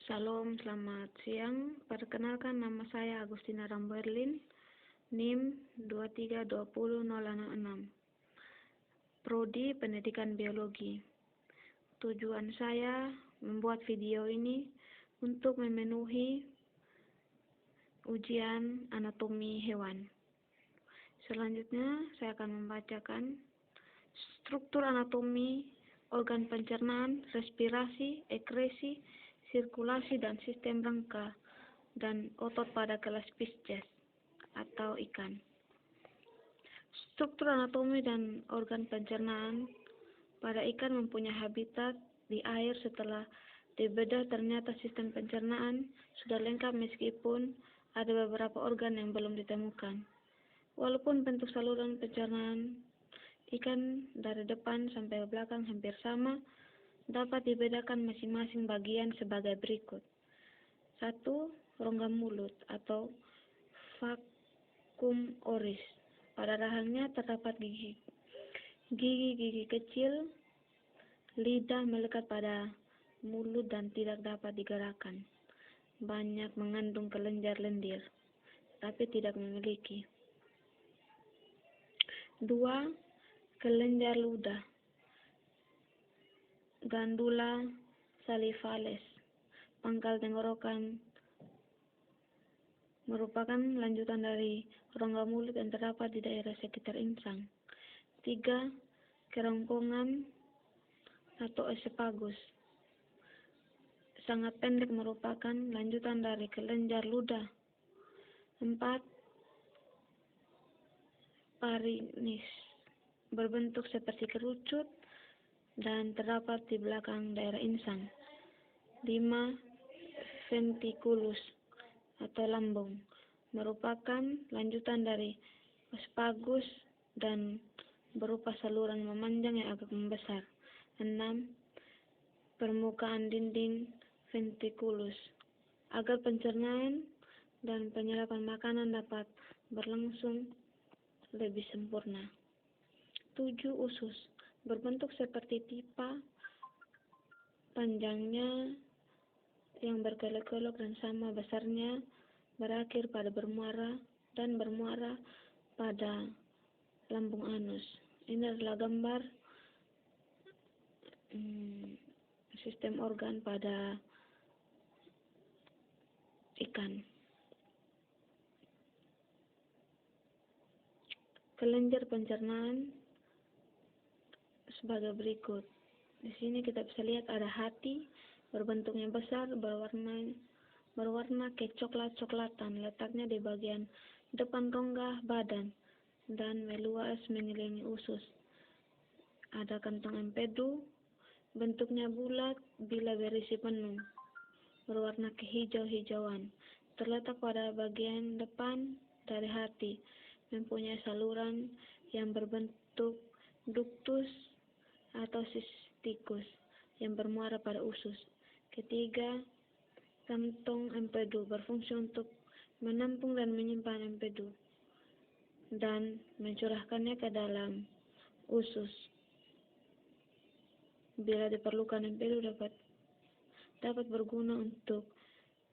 Shalom, selamat siang. Perkenalkan, nama saya Agustina Ramberlin, NIM 2320066, Prodi Pendidikan Biologi. Tujuan saya membuat video ini untuk memenuhi ujian anatomi hewan. Selanjutnya, saya akan membacakan struktur anatomi organ pencernaan, respirasi, ekresi, sirkulasi, dan sistem rangka dan otot pada kelas Pisces atau ikan. Struktur anatomi dan organ pencernaan pada ikan mempunyai habitat di air. Setelah dibedah, ternyata sistem pencernaan sudah lengkap meskipun ada beberapa organ yang belum ditemukan. Walaupun bentuk saluran pencernaan ikan dari depan sampai belakang hampir sama, dapat dibedakan masing-masing bagian sebagai berikut. 1. Rongga mulut atau vacuum oris. Pada rahangnya terdapat gigi kecil. Lidah melekat pada mulut dan tidak dapat digerakkan. Banyak mengandung kelenjar lendir, tapi tidak memiliki. 2. Kelenjar ludah, gandula salivalis. Pangkal tenggorokan merupakan lanjutan dari rongga mulut yang terdapat di daerah sekitar insang. 3. Kerongkongan atau esophagus, sangat pendek, merupakan lanjutan dari kelenjar ludah. 4. Pharynx, berbentuk seperti kerucut dan terdapat di belakang daerah insang. 5. Ventriculus atau lambung, merupakan lanjutan dari esophagus dan berupa saluran memanjang yang agak membesar. 6. Permukaan dinding ventriculus, agar pencernaan dan penyerapan makanan dapat berlangsung lebih sempurna. 7. Usus, berbentuk seperti pipa, panjangnya yang berkelok-kelok dan sama besarnya, berakhir pada bermuara pada lambung anus. Ini adalah gambar sistem organ pada ikan. Kelenjar pencernaan sebagai berikut. Di sini kita bisa lihat ada hati, berbentuknya besar, berwarna kecoklat-coklatan, letaknya di bagian depan rongga badan dan meluas mengelilingi usus. Ada kantong empedu, bentuknya bulat bila berisi penuh, berwarna kehijau-hijauan, terletak pada bagian depan dari hati, mempunyai saluran yang berbentuk ductus atau cysticus yang bermuara pada usus. Ketiga, kantong empedu, berfungsi untuk menampung dan menyimpan empedu dan mencurahkannya ke dalam usus. Bila diperlukan, empedu dapat berguna untuk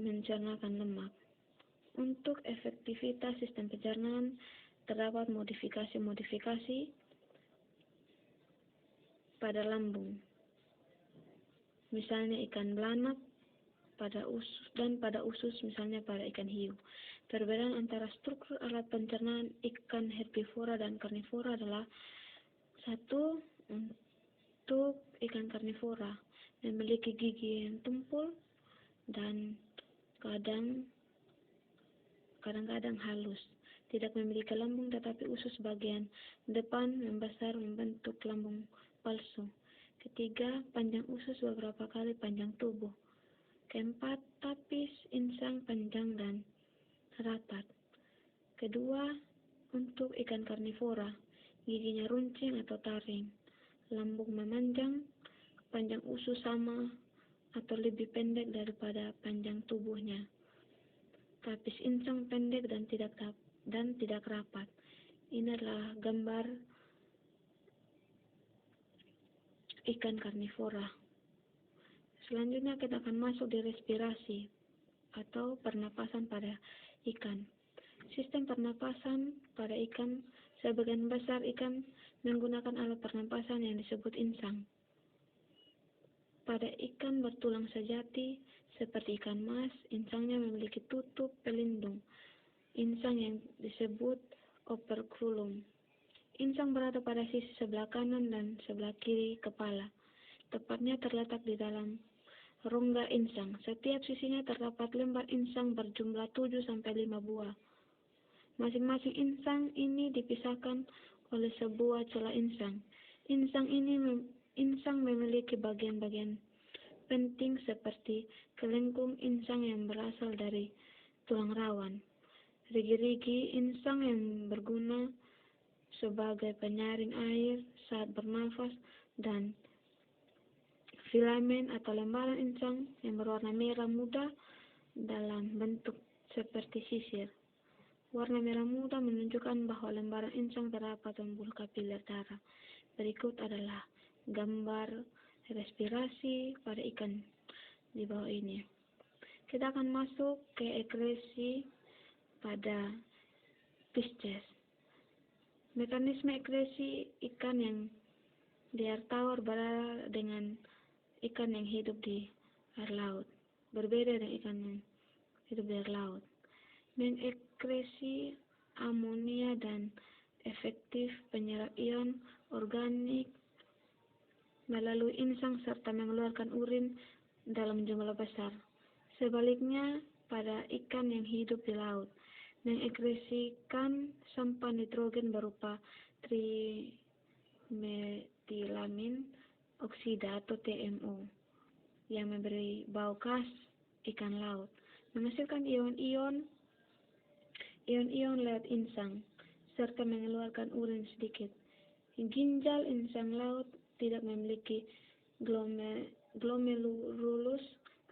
mencernakan lemak. Untuk efektivitas sistem pencernaan, terdapat modifikasi pada lambung, misalnya ikan belanak pada usus misalnya pada ikan hiu. Perbedaan antara struktur alat pencernaan ikan herbivora dan karnivora adalah: 1. Untuk ikan karnivora memiliki gigi yang tumpul dan kadang-kadang halus, tidak memiliki lambung, tetapi usus bagian depan membesar membentuk lambung palsu. Ketiga, panjang usus beberapa kali panjang tubuh. Keempat, tapis insang panjang dan rapat. Kedua, untuk ikan karnivora, giginya runcing atau taring, lambung memanjang, panjang usus sama atau lebih pendek daripada panjang tubuhnya. Tapis insang pendek dan tidak rapat. Ini adalah gambar ikan karnivora. Selanjutnya kita akan masuk di respirasi atau pernapasan pada ikan. Sistem pernapasan pada ikan, sebagian besar ikan menggunakan alat pernapasan yang disebut insang. Pada ikan bertulang sejati, seperti ikan mas, insangnya memiliki tutup pelindung insang yang disebut operculum. Insang berada pada sisi sebelah kanan dan sebelah kiri kepala. Tepatnya terletak di dalam rongga insang. Setiap sisinya terdapat lembar insang berjumlah 7-5 buah. Masing-masing insang ini dipisahkan oleh sebuah celah insang. Insang memiliki bagian-bagian penting seperti kelengkung insang yang berasal dari tulang rawan, rigi-rigi insang yang berguna sebagai penyaring air saat bernafas, dan filamen atau lembaran insang yang berwarna merah muda dalam bentuk seperti sisir. Warna merah muda menunjukkan bahwa lembaran insang terdapat pembuluh kapiler darah. Berikut adalah gambar respirasi pada ikan di bawah ini. Kita akan masuk ke ekresi pada Pisces. Mekanisme ekresi ikan yang di air tawar berada dengan ikan yang hidup di air laut. Berbeda dengan ikan yang hidup di air laut. Mengekresi amonia dan efektif penyerap ion organik melalui insang serta mengeluarkan urin dalam jumlah besar. Sebaliknya, pada ikan yang hidup di laut, mengekresikan sampah nitrogen berupa trimetilamin oksida atau TMO yang memberi bau khas ikan laut, menghasilkan ion-ion lewat insang serta mengeluarkan urin sedikit. Ginjal insang laut tidak memiliki glomerulus,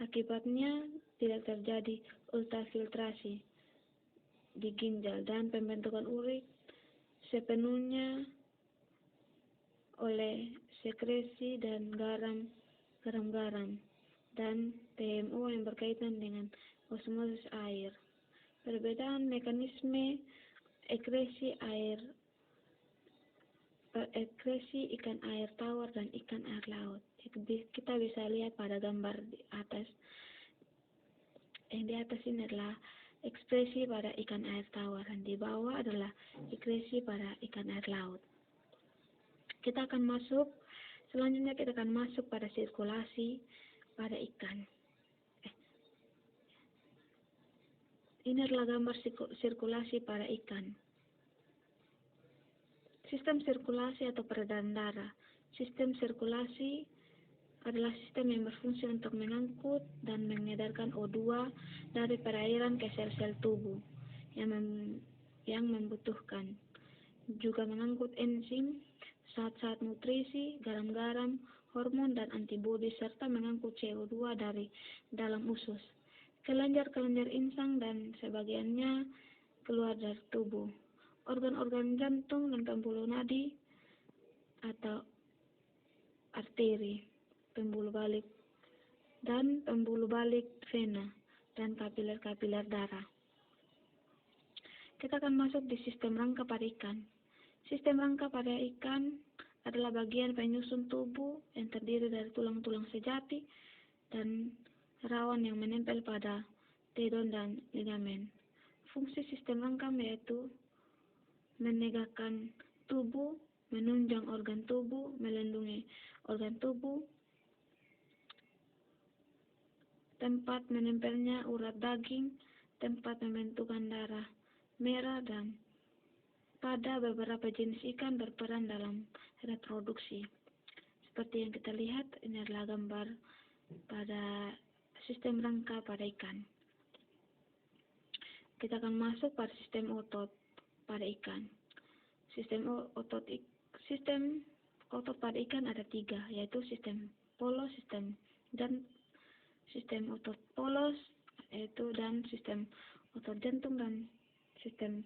akibatnya tidak terjadi ultrafiltrasi di ginjal dan pembentukan urin sepenuhnya oleh sekresi dan garam-garam dan TMO yang berkaitan dengan osmosis air. Perbedaan mekanisme ekresi ikan air tawar dan ikan air laut. Kita bisa lihat pada gambar di atas. Yang di atas ini adalah ekspresi pada ikan air tawar dan di bawah adalah ekresi pada ikan air laut. Selanjutnya kita akan masuk pada sirkulasi pada ikan. Ini adalah gambar sirkulasi pada ikan. Sistem sirkulasi atau peredaran darah. Sistem sirkulasi adalah sistem yang berfungsi untuk mengangkut dan mengedarkan O2 dari perairan ke sel-sel tubuh yang membutuhkan. Juga mengangkut enzim, zat-zat nutrisi, garam-garam, hormon, dan antibodi, serta mengangkut CO2 dari dalam usus, kelenjar-kelenjar insang, dan sebagiannya keluar dari tubuh. Organ-organ jantung dan pembuluh nadi atau arteri, pembuluh balik vena, dan kapiler-kapiler darah. Kita akan masuk di sistem rangka pada ikan. Sistem rangka pada ikan adalah bagian penyusun tubuh yang terdiri dari tulang-tulang sejati dan rawan yang menempel pada tendon dan ligamen. Fungsi sistem rangka yaitu menegakkan tubuh, menunjang organ tubuh, melindungi organ tubuh, tempat menempelnya urat daging, tempat pembentukan darah merah, dan pada beberapa jenis ikan berperan dalam reproduksi. Seperti yang kita lihat, ini adalah gambar pada sistem rangka pada ikan. Kita akan masuk pada sistem otot pada ikan. Sistem otot pada ikan ada 3, yaitu sistem polos, sistem otot polos, dan sistem otot jantung, dan sistem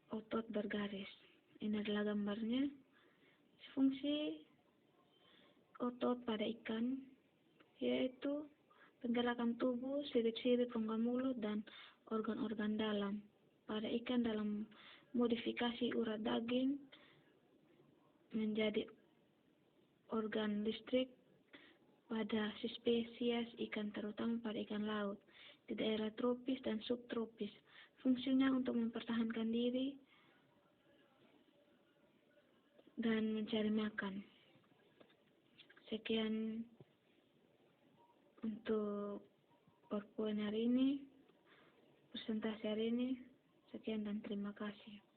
otot bergaris. Ini adalah gambarnya. Fungsi otot pada ikan, yaitu penggerakan tubuh, sirip-sirip rongga mulut, dan organ-organ dalam. Pada ikan dalam modifikasi urat daging menjadi organ listrik pada spesies ikan, terutama pada ikan laut di daerah tropis dan subtropis. Fungsinya untuk mempertahankan diri dan mencari makan. Sekian untuk PowerPoint hari ini, presentasi hari ini. Sekian dan terima kasih.